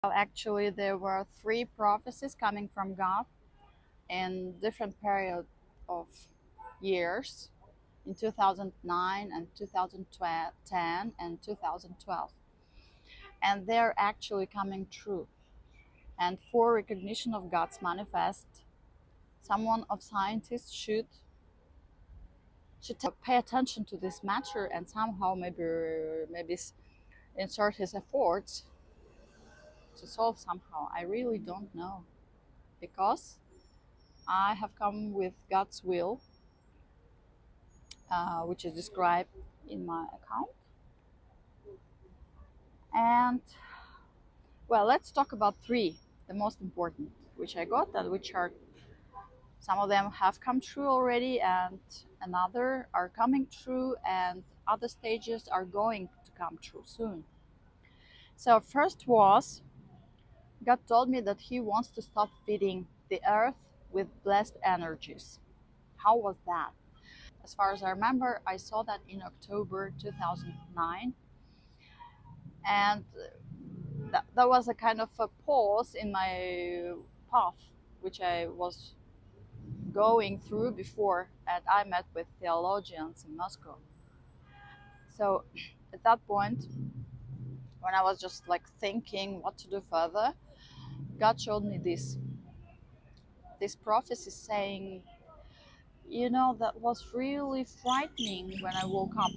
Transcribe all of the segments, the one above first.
Well, actually, there were three prophecies coming from God in different period of years in 2009 and 2010 and 2012. And they're actually coming true. And for recognition of God's manifest, someone of scientists should pay attention to this matter and somehow maybe insert his efforts to solve somehow. I really don't know, because I have come with God's will, which is described in my account. And well, let's talk about three, the most important, which I got, and which are, some of them have come true already, and another are coming true, and other stages are going to come true soon. So first was, God told me that He wants to stop feeding the earth with blessed energies. How was that? As far as I remember, I saw that in October 2009, and that was a kind of a pause in my path, which I was going through before, and I met with theologians in Moscow. So at that point, when I was just like thinking what to do further, God showed me this prophecy saying, that was really frightening when I woke up,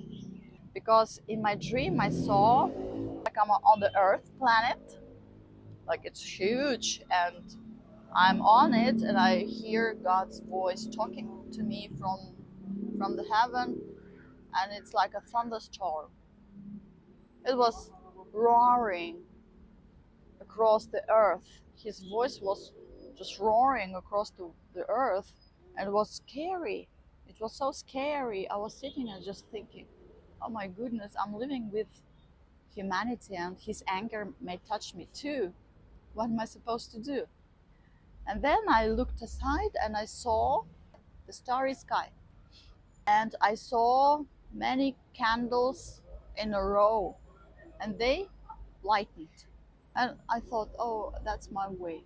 because in my dream I saw like I'm on the Earth planet, like it's huge, and I'm on it, and I hear God's voice talking to me from the heaven, and it's like a thunderstorm. It was roaring across the earth. His voice was just roaring across the earth, and it was scary. It was so scary. I was sitting and just thinking, oh my goodness, I'm living with humanity, and his anger may touch me too. What am I supposed to do? And then I looked aside and I saw the starry sky. And I saw many candles in a row, and they lightened. And I thought, oh, that's my way.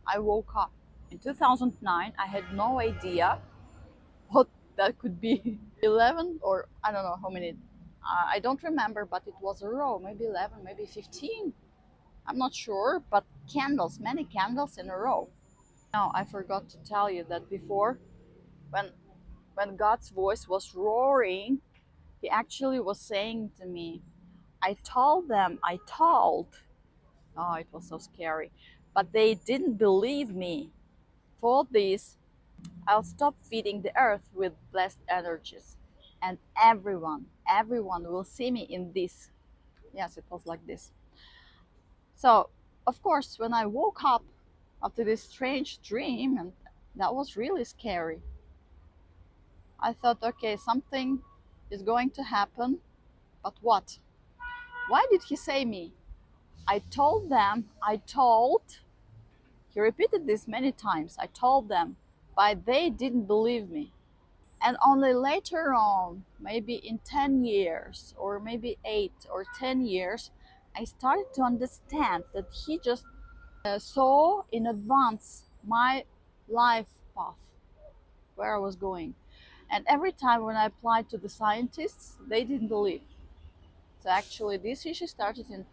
I woke up. In 2009, I had no idea what that could be. 11, or I don't know how many. I don't remember, but it was a row, maybe 11, maybe 15. I'm not sure, but candles, many candles in a row. Now, I forgot to tell you that before, when when God's voice was roaring, He actually was saying to me, I told them, I told. Oh, it was so scary. But they didn't believe me. For this, I'll stop feeding the earth with blessed energies. And everyone will see me in this. Yes, it was like this. So, of course, when I woke up after this strange dream, and that was really scary, I thought, okay, something is going to happen, but what? Why did he say me? I told them, I told. He repeated this many times. I told them, but they didn't believe me. And only later on, maybe in 10 years, or maybe 8 or 10 years, I started to understand that he just saw in advance my life path, where I was going. And every time when I applied to the scientists, they didn't believe. So actually, this issue started in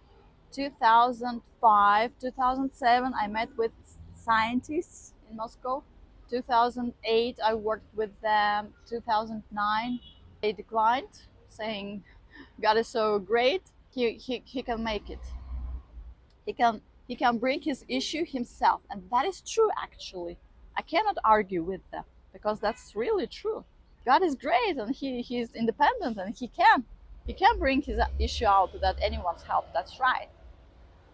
2005, 2007. I met with scientists in Moscow. 2008, I worked with them. 2009, they declined, saying God is so great, he can make it. He can bring his issue himself, and that is true. Actually, I cannot argue with them, because that's really true. God is great, and he's independent, and he can bring his issue out without anyone's help. That's right.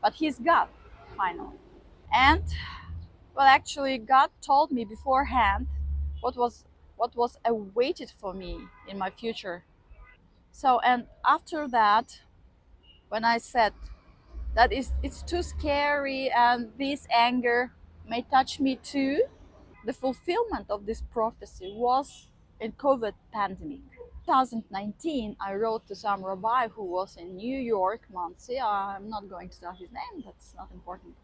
But he's God, finally. And well, actually, God told me beforehand what was awaited for me in my future. So, and after that, when I said that it's too scary and this anger may touch me too, the fulfillment of this prophecy was in COVID pandemic. 2019, I wrote to some rabbi who was in New York, Muncie. I'm not going to tell his name, that's not important.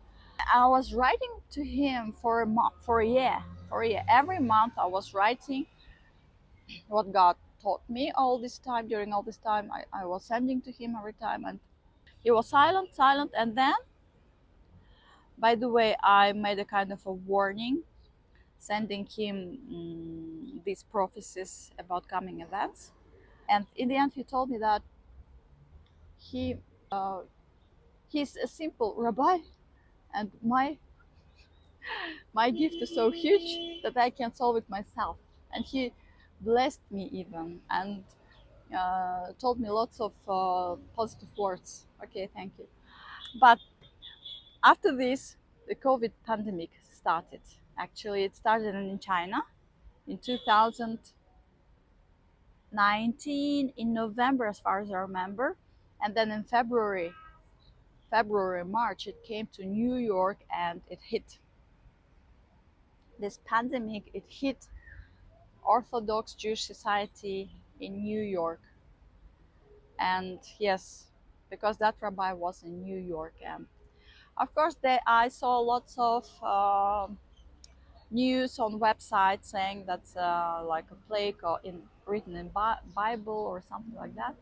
I was writing to him for a month, for a year. Every month I was writing what God taught me all this time. During all this time, I was sending to him every time, and he was silent. And then, by the way, I made a kind of a warning, sending him these prophecies about coming events. And in the end, he told me that he uh, he's a simple rabbi, and my gift is so huge that I can solve it myself. And he blessed me even, and told me lots of positive words. Okay, thank you. But after this, the COVID pandemic started. Actually, it started in China in 2019, in November, as far as I remember. And then in February, March, it came to New York, and it hit. This pandemic, it hit Orthodox Jewish society in New York. And yes, because that rabbi was in New York. And of course, I saw lots of news on websites saying that's like a plague or written in Bible or something like that.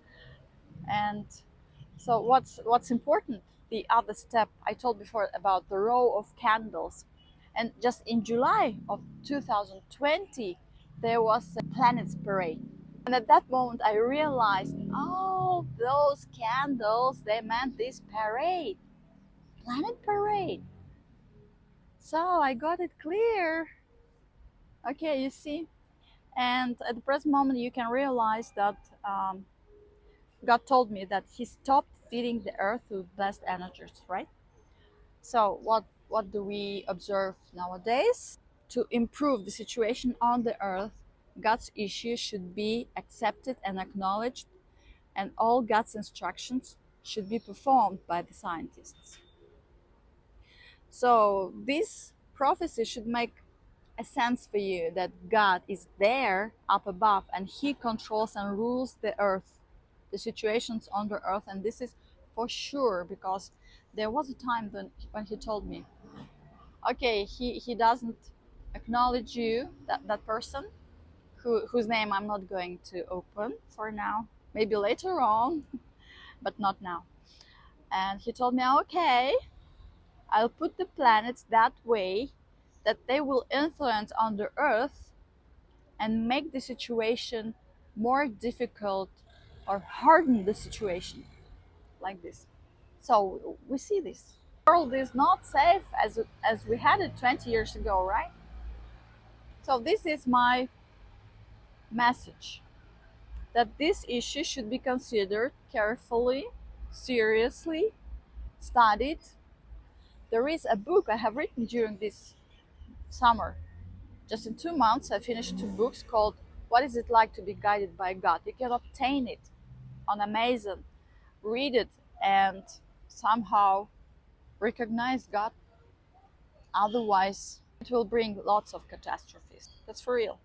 And so what's important, the other step I told before about the row of candles. And just in July of 2020, there was a planets parade. And at that moment, I realized, oh, those candles, they meant this parade, planet parade. So I got it clear. Okay, you see? And at the present moment, you can realize that God told me that He stopped feeding the earth with blessed energies, right? So what do we observe nowadays? To improve the situation on the earth, God's issue should be accepted and acknowledged, and all God's instructions should be performed by the scientists. So this prophecy should make a sense for you that God is there up above, and He controls and rules the earth, the situations on the earth. And this is for sure, because there was a time when He told me, okay, he doesn't acknowledge you, that person whose name I'm not going to open for now, maybe later on, but not now. And He told me, okay, I'll put the planets that way that they will influence on the earth and make the situation more difficult, or harden the situation, like this. So we see this. The world is not safe as we had it 20 years ago, right? So this is my message, that this issue should be considered carefully, seriously, studied. There is a book I have written during this summer. Just in 2 months, I finished 2 books called What Is It Like to Be Guided by God? You can obtain it on Amazon, read it, and somehow recognize God. Otherwise, it will bring lots of catastrophes. That's for real.